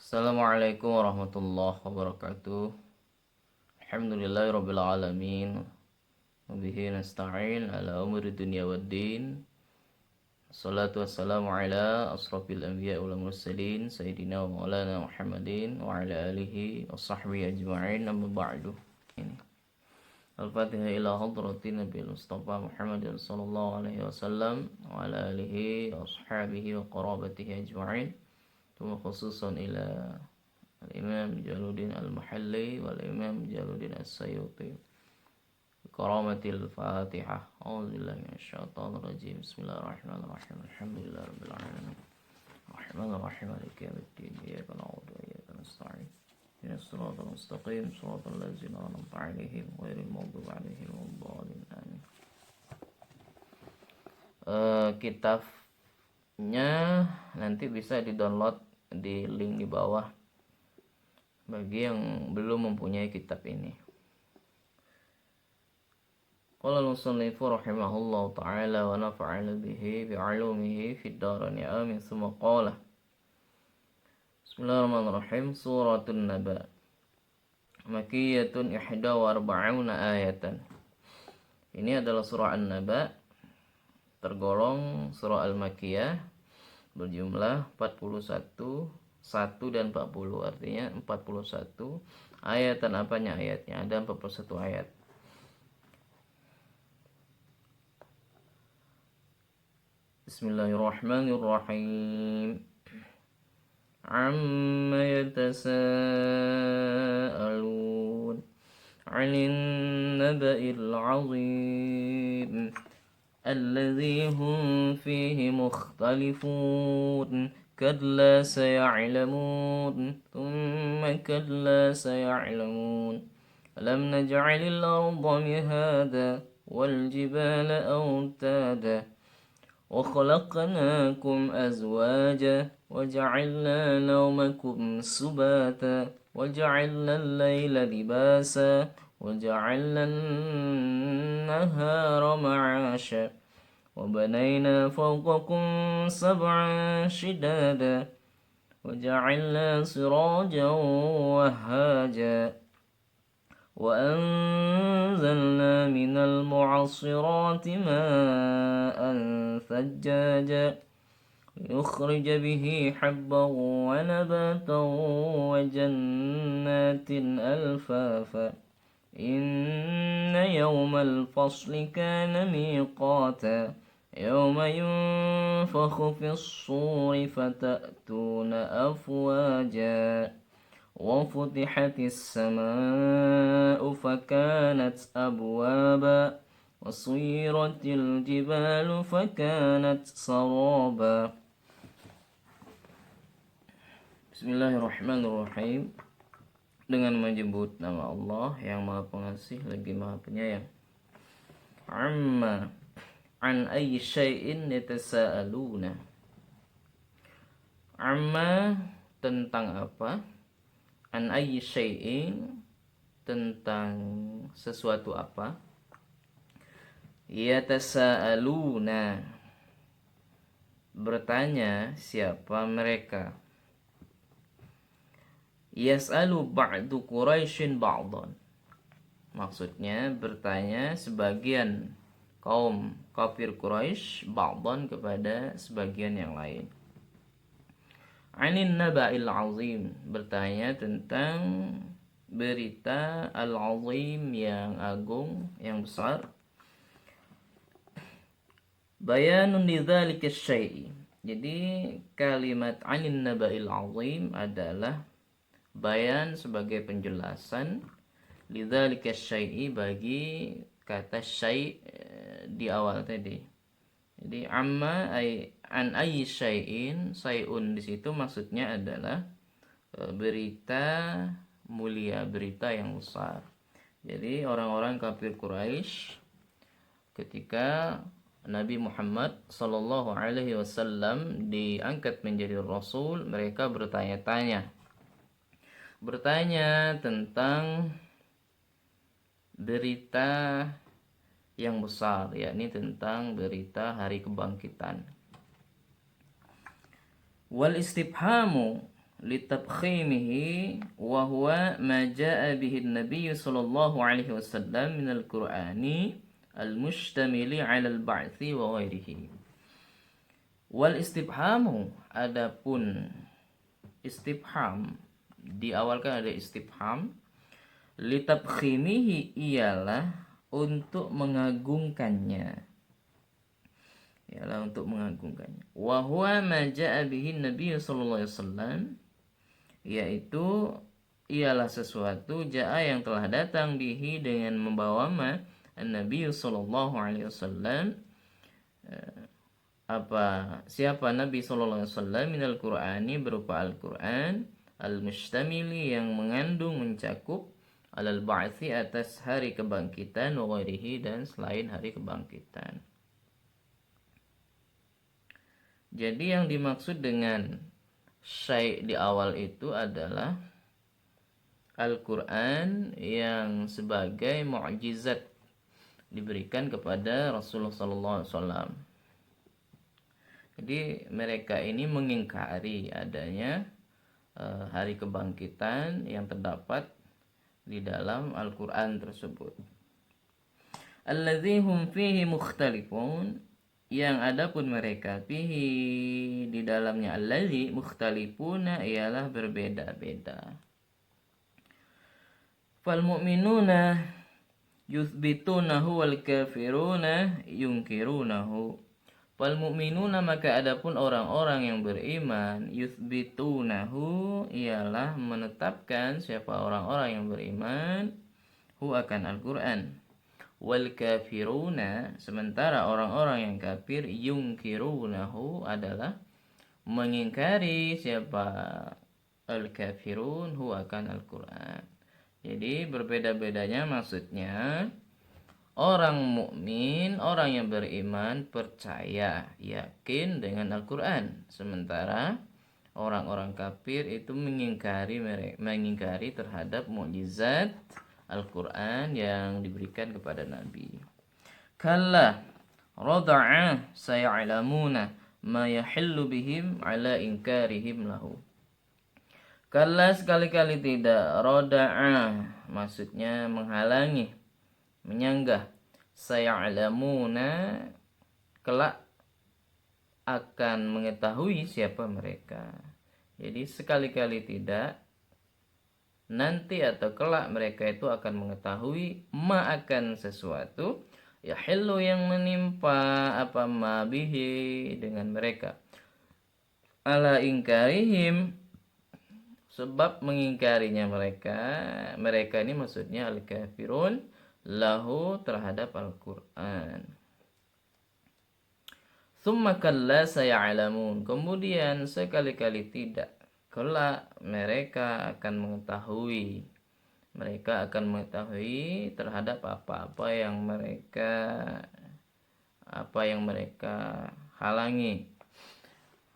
Assalamualaikum warahmatullahi wabarakatuh. Alhamdulillahirabbil alamin. Wabihi nasta'in ala umuri dunya waddin. Assalatu wassalamu ala asrafil anbiya wal mursalin sayyidina wa maulana Muhammadin wa ala alihi wa sahbihi ajma'in, amma ba'du. Al-Fatihah ila hadratin Nabil Mustafa Muhammadin sallallahu alaihi wasallam wa ala alihi wa ashabihi wa qarabatihi ajma'in. Thumma khususan ila Al-Imam Jaluddin Al-Mahalli wal-Imam Jaluddin As-Sayuti. Karamatil Fatihah. A'udzubillahi minasyaitonir rajim. Bismillahirrahmanirrahim. Alhamdulillahirabbil alamin. Arrahmanirrahim. Maliki yaumiddin. Iyyaka na'budu wa iyyaka nasta'in. Ihdinas siratal mustaqim. Shiratal ladzina an'amta 'alaihim ghairil maghdubi 'alaihim waladdallin. Amin. Kitabnya nanti bisa di-download di link di bawah bagi yang belum mempunyai kitab ini. Qala al-musannifu rahimahullahu ta'ala wa nafa'ana bihi bi'ulumihi fid dharain amin. Tsumma qala Bismillahirrahmanirrahim. Suratun Naba Makkiyatun 41 ayatan. Ini adalah surah An-Naba, tergolong surah Al-Makkiyah, berjumlah 41, 1 dan 40, artinya 41 ayat. Dan apanya ayatnya? Ada 41 ayat. Bismillahirrahmanirrahim. Amma yatasaalun 'anil naba'il 'azim alladzi hum fihi mukhtalifun. كلا سيعلمون ثم كلا سيعلمون ألم نجعل الأرض مهادا والجبال أوتادا وخلقناكم أزواجا وجعلنا نومكم سباتا وجعلنا الليل لباسا وجعلنا النهار معاشا وبنينا فوقكم 7 شدادا وجعلنا سراجا وهاجا وأنزلنا من المعصرات ماء ثجاجا لنخرج به حبا ونباتا وجنات ألفافا إن يوم الفصل كان ميقاتا يوم ينفخ في الصور فتأتون أفواجا وفتحت السماء فكانت أبوابا وسيرت الجبال فكانت سرابا. Bismillahirrahmanirrahim. Dengan menyebut nama Allah yang Maha Pengasih lagi Maha Penyayang. Amma an ayyi syai'in yatasaaluna. Amma tentang apa? An ayyi syai'in tentang sesuatu apa? Yatasaaluna bertanya siapa mereka? Yas'alu ba'du Quraisyin ba'dan. Maksudnya bertanya sebagian kaum kafir Quraisy ba'dan kepada sebagian yang lain. Anin naba'il azim, bertanya tentang berita al-azim yang agung, yang besar. Bayanun lidzalika syai'. Jadi kalimat anin naba'il azim adalah bayan sebagai penjelasan lidzalika syai'i bagi kata syai' di awal tadi. Jadi amma ay an ayyi syai'in, syai'un di situ maksudnya adalah berita mulia, berita yang besar. Jadi orang-orang kafir Quraisy ketika Nabi Muhammad sallallahu alaihi wasallam diangkat menjadi rasul, mereka bertanya-tanya tentang berita yang besar, yakni tentang berita hari kebangkitan. Wal istifhamu, litabkhimihi wa huwa ma jaa bihi an-nabiy sallallahu alaihi wasallam min al-Qur'ani al-mustamili 'ala al-ba'thi wa ghairihi. Wal istifhamu, adapun istifham, diawalkan ada istifham, litabkhimihi ialah untuk mengagungkannya, wa huwa ma jaa bihi Nabi sallallahu alaihi wasallam, yaitu ialah sesuatu jaa yang telah datang bihi dengan membawa Nabi sallallahu alaihi wasallam, siapa Nabi sallallahu alaihi wasallam, minal Qur'ani berupa Al-Qur'an, al-mustamili yang mengandung mencakup, alal ba'thi atas hari kebangkitan, wa ghairihi dan selain hari kebangkitan. Jadi yang dimaksud dengan syai' di awal itu adalah Al-Quran yang sebagai mukjizat diberikan kepada Rasulullah SAW. Jadi mereka ini mengingkari adanya hari kebangkitan yang terdapat di dalam Al-Quran tersebut. Alladzi hum fihi mukhtalifun, yang adapun mereka fihi di dalamnya, alladzi mukhtalifuna ialah berbeda-beda. Fal mu'minuna yuthbitunahu wal kafiruna yunkirunahu. Fal mu'minuna, maka adapun orang-orang yang beriman, yuthbitunahu ialah menetapkan, siapa orang-orang yang beriman, hu akan Al-Quran. Wal kafiruna, sementara orang-orang yang kafir, yungkirunahu adalah mengingkari siapa al-kafirun, hu akan Al-Quran. Jadi berbeda-bedanya maksudnya, orang mukmin, orang yang beriman percaya, yakin dengan Al-Quran, sementara orang-orang kafir itu mengingkari terhadap mukjizat Al-Quran yang diberikan kepada Nabi. Kalla rada'a saya'lamuna ma yahillu bihim ala inkarihim lahu. Kalla, sekali-kali tidak, rada'a maksudnya menghalangi, menyanggah, saya'lamuna kelak akan mengetahui siapa mereka. Jadi sekali-kali tidak, nanti atau kelak mereka itu akan mengetahui ma akan sesuatu, yahillu yang menimpa, apa ma bihi dengan mereka, ala ingkarihim sebab mengingkarinya mereka ini maksudnya al-kafirun lahu terhadap Al-Quran. Tsumma kalla saya'lamun, kemudian sekali-kali tidak, kelak mereka akan mengetahui terhadap apa yang mereka halangi.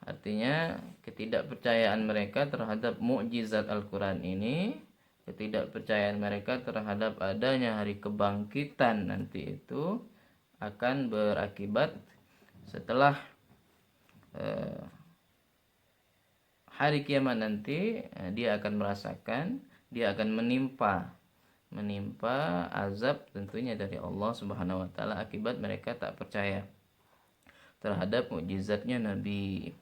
Artinya ketidakpercayaan mereka terhadap mukjizat Al-Quran ini, ketidakpercayaan mereka terhadap adanya hari kebangkitan nanti itu akan berakibat setelah hari kiamat nanti, dia akan merasakan, dia akan menimpa azab tentunya dari Allah Subhanahu wa taala akibat mereka tak percaya terhadap mukjizatnya Nabi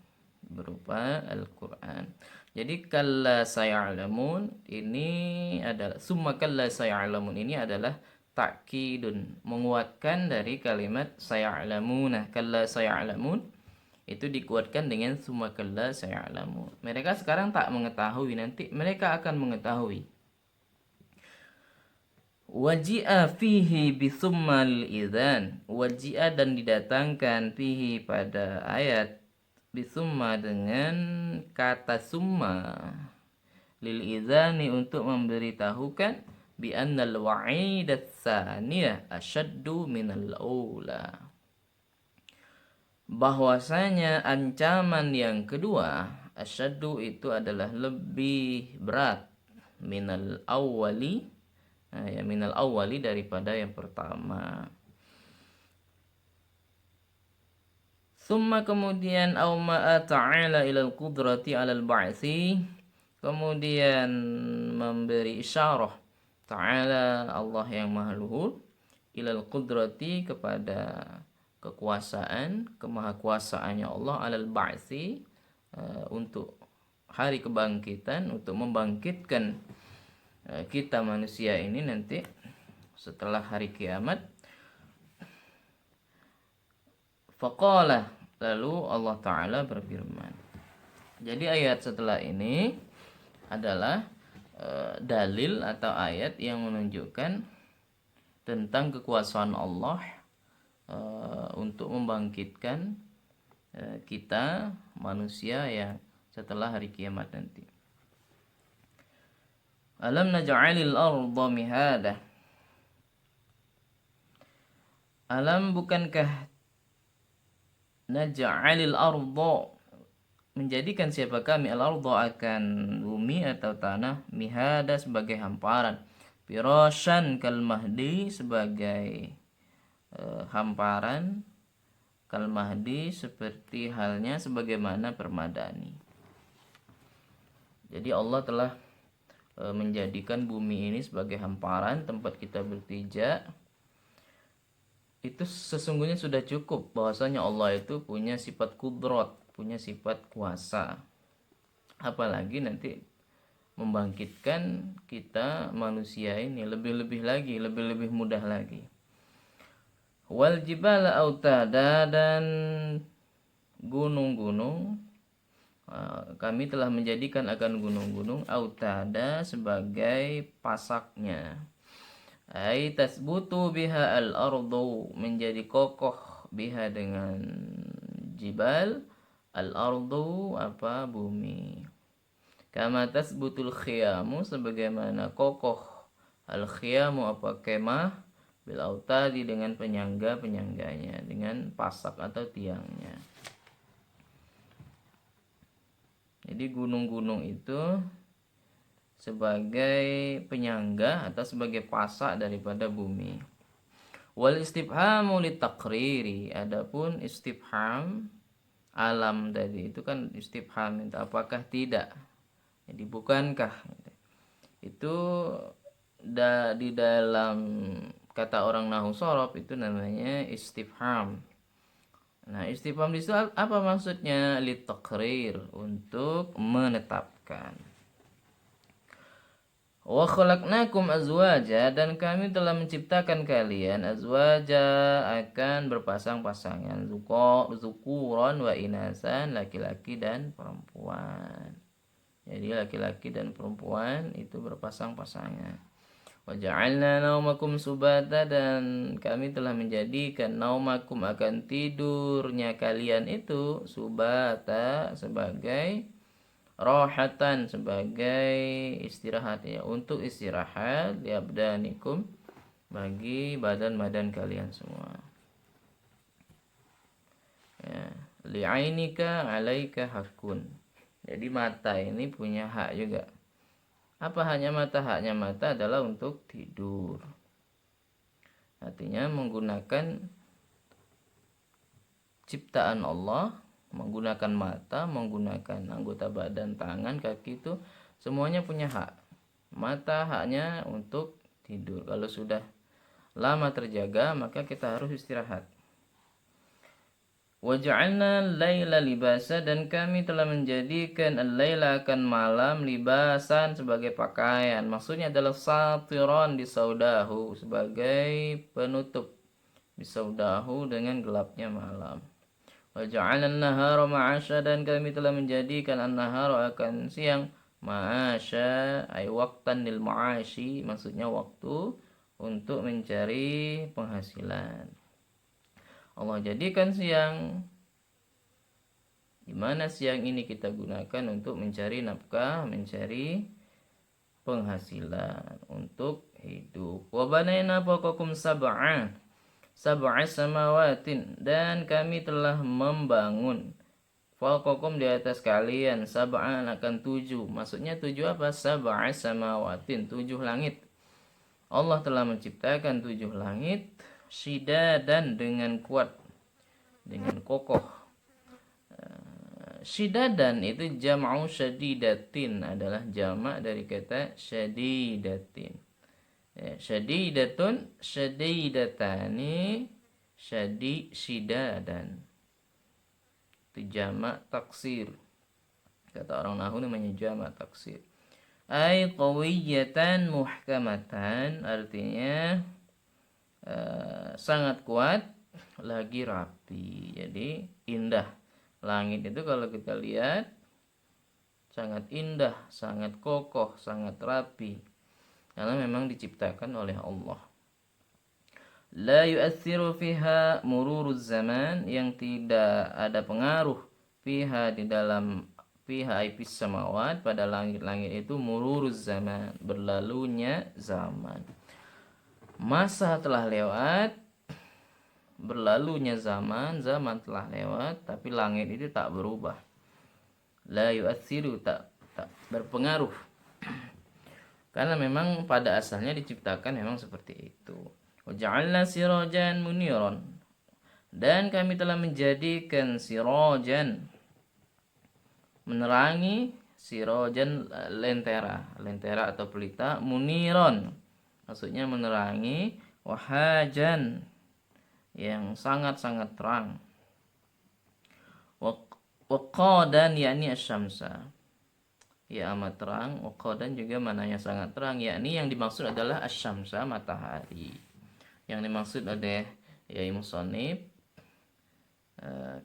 berupa Al-Quran. Jadi kalla saya'lamun ini adalah, summa kalla saya'lamun ini adalah ta'kidun, menguatkan dari kalimat saya'lamuna. Kalla saya'lamun itu dikuatkan dengan summa kalla saya'lamun. Mereka sekarang tak mengetahui, nanti mereka akan mengetahui. Waji'a fihi bisummal idzan, waji'a dan didatangkan fihi pada ayat bisumma dengan kata summa, lil idzani untuk memberitahukan, bi annal wa'idat tsaniyah asyaddu minal ula, bahwasanya ancaman yang kedua, asyaddu itu adalah lebih berat, minal awwali, minal awwali daripada yang pertama. Summa kemudian, au ma'a ta'ala ilal qudrati alal ba'si, Kemudian memberi isyarah ta'ala Allah yang maha luhur ilal qudrati kepada kekuasaan, kemahakuasaannya Allah alal ba'tsi untuk hari kebangkitan, untuk membangkitkan kita manusia ini nanti setelah hari kiamat. Faqala, lalu Allah Ta'ala berfirman. Jadi ayat setelah ini adalah dalil atau ayat yang menunjukkan tentang kekuasaan Allah untuk membangkitkan kita manusia yang setelah hari kiamat nanti. Alam naj'alil arda mihada. Alam bukankah naj'alil arda menjadikan siapa kami al-arda akan bumi atau tanah mihada sebagai hamparan, firasyan kal mahdi sebagai hamparan, kal mahdi seperti halnya sebagaimana permadani. Jadi Allah telah menjadikan bumi ini sebagai hamparan tempat kita berpijak. Itu sesungguhnya sudah cukup bahwasanya Allah itu punya sifat kudrat, punya sifat kuasa. Apalagi nanti membangkitkan kita manusia ini lebih-lebih lagi, lebih-lebih mudah lagi. Wal jibala autada, dan gunung-gunung kami telah menjadikan akan gunung-gunung autada sebagai pasaknya. Ai tasbutu biha al-ardu, menjadi kokoh biha dengan jibal, al-ardu apa bumi. Kama tasbutul khiyamu, sebagaimana kokoh al-khiyamu apa kemah, bil autadi dengan penyangga-penyangganya, dengan pasak atau tiangnya. Jadi gunung-gunung itu sebagai penyangga atau sebagai pasak daripada bumi. Wal istifhamu litaqriri, adapun istifham alam tadi itu kan istifham itu apakah tidak. Jadi bukankah itu di dalam kata orang nahwu shorof itu namanya istifham. Nah, istifham di situ apa maksudnya? Litaqrir, untuk menetapkan. Wa khalaqnakum azwaja, dan kami telah menciptakan kalian azwaja akan berpasang-pasangan, zukuran wa inasan, laki-laki dan perempuan. Jadi laki-laki dan perempuan itu berpasang-pasangan. Wa ja'alna naumakum subata, dan kami telah menjadikan naumakum akan tidurnya kalian itu subata sebagai rohatan, sebagai istirahat ya, untuk istirahat liabdanikum, bagi badan-badan kalian semua. Ya, li'ainika 'alaika hakun. Jadi mata ini punya hak juga. Apa haknya mata? Haknya mata adalah untuk tidur. Artinya menggunakan ciptaan Allah, menggunakan mata, menggunakan anggota badan, tangan, kaki, itu semuanya punya hak. Mata haknya untuk tidur. Kalau sudah lama terjaga, maka kita harus istirahat. Waja'alna laila libasa, dan kami telah menjadikan al-laila akan malam libasan sebagai pakaian. Maksudnya adalah satiran bisaudahu, sebagai penutup bisaudahu dengan gelapnya malam. Waja'alna an-nahara ma'asya, dan kami telah menjadikan an-nahara akan siang ma'asya ay waqtan lil ma'ashi, maksudnya waktu untuk mencari penghasilan. Allah jadikan siang, di mana siang ini kita gunakan untuk mencari nafkah, mencari penghasilan untuk hidup. Wa banayna fawqakum sab'a samawatin, dan kami telah membangun fawqakum di atas kalian sab'an akan 7. Maksudnya 7 apa? Sab'a samawatin, 7 langit. Allah telah menciptakan 7 langit dan dengan kuat, dengan kokoh, Syidadan itu jam'u syadidatin, adalah jamak dari kata syadidatin. Ya, syadidatun, syadidatani, syidadan. Itu jamak taksir. Kata orang nahwu namanya jamak taksir. Ai qawiyatan muhkamatan, artinya sangat kuat lagi rapi. Jadi indah. Langit itu kalau kita lihat sangat indah, sangat kokoh, sangat rapi, karena memang diciptakan oleh Allah. La yu'athiru fiha mururuz zaman, yang tidak ada pengaruh fiha di dalam fiha ipis samawat, pada langit-langit itu mururuz zaman, berlalunya zaman. Masa telah lewat, berlalunya zaman telah lewat, tapi langit itu tak berubah. La yu'athiru, tak berpengaruh. Karena memang pada asalnya diciptakan memang seperti itu. Waja'alna sirajan muniran, dan kami telah menjadikan sirajan, menerangi, sirajan lentera atau pelita, muniron maksudnya menerangi, wahajan yang sangat-sangat terang, waqadan yakni asyamsa, ya amat terang. Waqadan juga mananya sangat terang, yakni yang dimaksud adalah asyamsa, matahari. Yang dimaksud oleh Yai Musonib,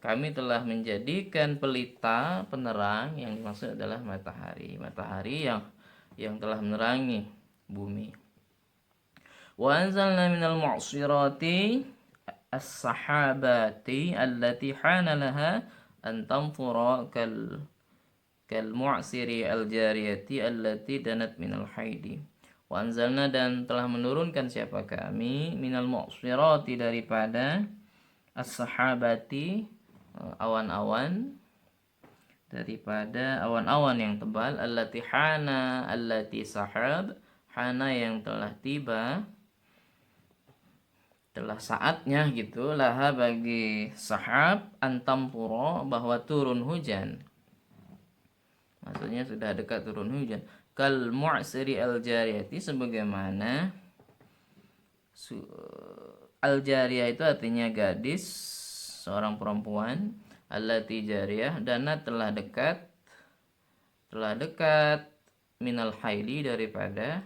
kami telah menjadikan pelita penerang, yang dimaksud adalah matahari yang telah menerangi bumi. Wa anzalna minal mu'sirati as-sahabati allati hana laha an tanfura kal mu'siri al-jariyati allati danat minal haidi. Wa anzalna, dan telah menurunkan siapa kami, minal mu'sirati, daripada as-sahabati, awan-awan, daripada awan-awan yang tebal, allati hana, allati sahab, hana yang telah tiba, telah saatnya gitu, laha bagi sahab, antampuro, bahwa turun hujan, maksudnya sudah dekat turun hujan. Kal mu'siri al-jariyati, sebagaimana al-jariyah itu artinya gadis, seorang perempuan, allati jariyah, dana telah dekat minal haidi, daripada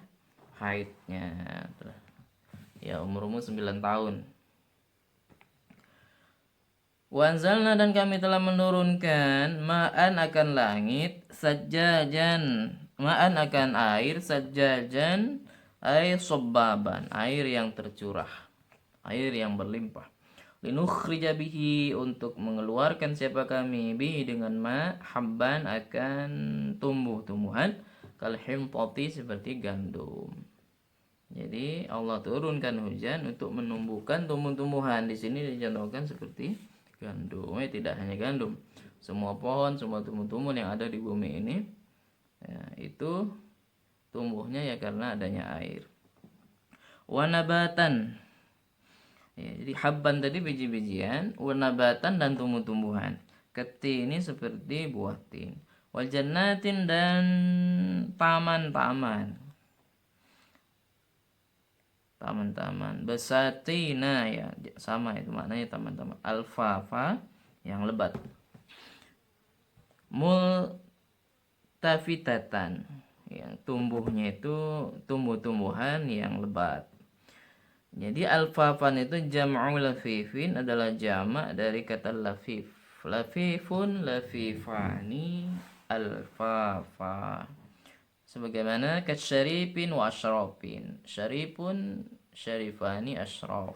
haidnya. Ya, umurmu 9 tahun. Wanzalna, dan kami telah menurunkan, ma'an akan langit, sajjajan, ma'an akan air, sajjajan, air sobbaban, air yang tercurah, air yang berlimpah. Linukhrija bihi, untuk mengeluarkan siapa kami, bihi dengan ma, habban akan tumbuh-tumbuhan, kalhimpoti, seperti gandum. Jadi Allah turunkan hujan untuk menumbuhkan tumbuh-tumbuhan. Di sini dicontohkan seperti gandum. Tidak hanya gandum, semua pohon, semua tumbuh-tumbuhan yang ada di bumi ini, ya, itu tumbuhnya ya karena adanya air. Wanabatan, ya, jadi habban tadi biji-bijian, wanabatan dan tumbuh-tumbuhan. Keti ini seperti buah tin. Wal jannatin, dan taman-taman, besatina, ya sama itu maknanya taman-taman. Alfafa, yang lebat. Multafitatan, yang tumbuhnya itu tumbuh-tumbuhan yang lebat. Jadi alfafan itu jam'u lafifin, adalah jamak dari kata lafif. Lafifun, lafifani, alfafa. Sebagaimana kasyarifin wa asyrafin, syarifun, syarifani, asyraf.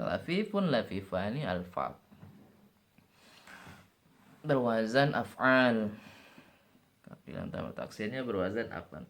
Lafifun, lafifani, alfaf. Berwazan af'al, bilang tambah taksirnya berwazan af'al.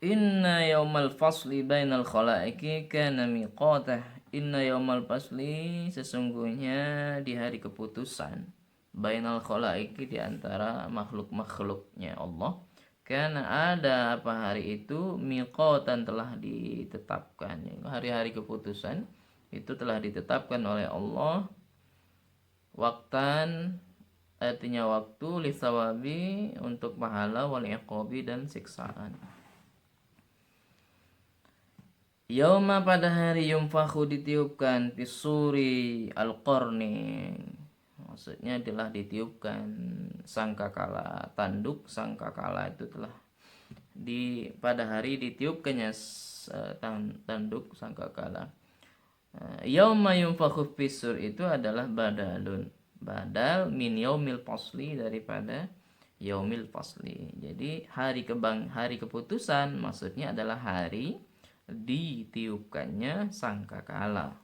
Inna yaumal fasli bainal khalaiki kana miqatah. Inna yaumal fasli, sesungguhnya di hari keputusan, bainal khalaiki, di antara makhluk-makhluknya Allah, karena ada apa hari itu, miqatan, telah ditetapkan. Hari-hari keputusan itu telah ditetapkan oleh Allah Waktan artinya waktu, lisawabi untuk pahala, wal iqabi dan siksaan. Yauma pada hari yumfahu ditiupkan fisuri al-qarni, maksudnya telah ditiupkan sangkakala, tanduk sangkakala itu telah pada hari ditiupkannya tanduk sangkakala. Yauma yumfakhu fisur itu adalah badal min yaumil fasli, daripada yaumil fasli. Jadi hari keputusan maksudnya adalah hari ditiupkannya sangkakala.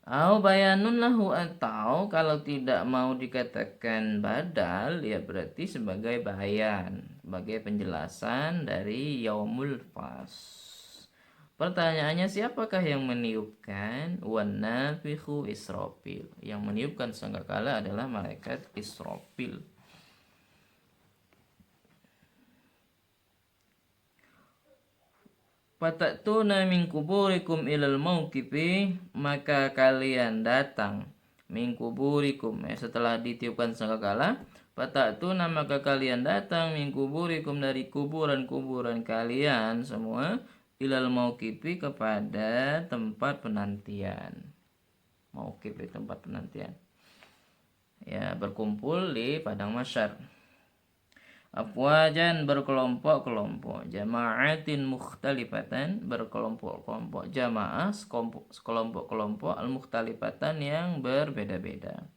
Au bayanun lahu, atau kalau tidak mau dikatakan badal ya berarti sebagai bayan, sebagai penjelasan dari yaumul fas. Pertanyaannya, siapakah yang meniupkan? Wan nafikhu Israfil. Yang meniupkan sangkakala adalah malaikat Israfil. Fatatuna min kuburikum ilal mauqifi, maka kalian datang min kuburikum, setelah ditiupkan sangkakala. Fatatuna, maka kalian datang min kuburikum, dari kuburan-kuburan kalian semua, ilal mauqifi, kepada tempat penantian. Mauqif itu tempat penantian, ya, berkumpul di padang mahsyar. Afwajan, berkelompok-kelompok, jama'atin mukhtalifatan, berkelompok-kelompok, jamaah sekelompok-kelompok, al-mukhtalifatan yang berbeda-beda.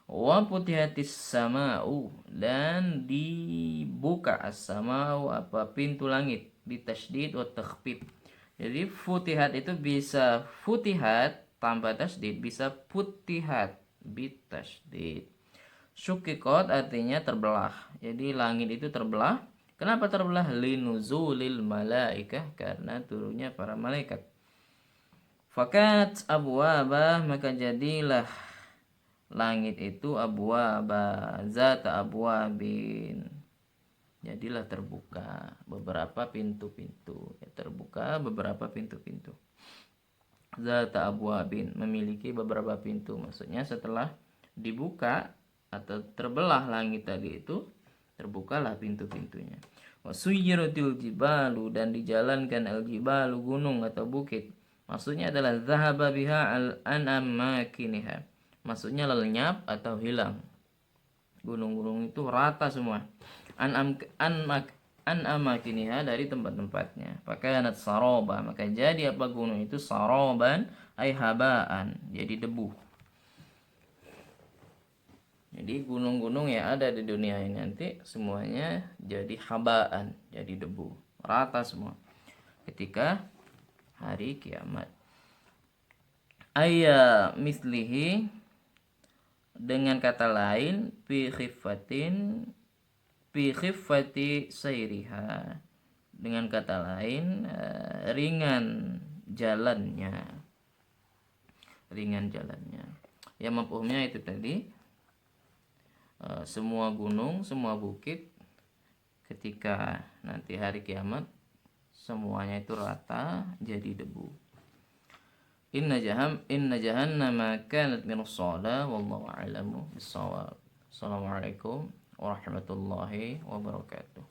Wa putihatis sama'u, dan dibuka as-sama'u pintu langit, bitasydid wa takhfif. Jadi futihat itu bisa futihat tanpa tasydid, bisa futihat bitasydid. Syukikot artinya terbelah. Jadi langit itu terbelah. Kenapa terbelah? Linuzulil malaikah, karena turunnya para malaikat. Fakat abwaba, maka jadilah langit itu abwaba zata abwabin. Jadilah terbuka beberapa pintu-pintu. Ya, terbuka beberapa pintu-pintu. Zata abwabin, memiliki beberapa pintu. Maksudnya setelah dibuka atau terbelah langit tadi itu, terbukalah pintu-pintunya. Wasuyiratil jibalu, dan dijalankan al-jibalu, gunung atau bukit. Maksudnya adalah zahaba biha an amakiniha. Maksudnya lenyap atau hilang. Gunung-gunung itu rata semua. An amakiniha, dari tempat-tempatnya. Fakanat saroba, maka jadi apa gunung itu? Saroban ay habaan, jadi debu. Jadi gunung-gunung yang ada di dunia ini nanti semuanya jadi habaan, jadi debu, rata semua ketika hari kiamat. Ayya mislihi, dengan kata lain, fi khiffati sayriha, dengan kata lain ringan jalannya. Ya, mafhumnya itu tadi. Semua gunung, semua bukit ketika nanti hari kiamat semuanya itu rata jadi debu. Inna jahannama kanat mirsada, wallahu a'lamu bissawab. Assalamualaikum warahmatullahi wabarakatuh.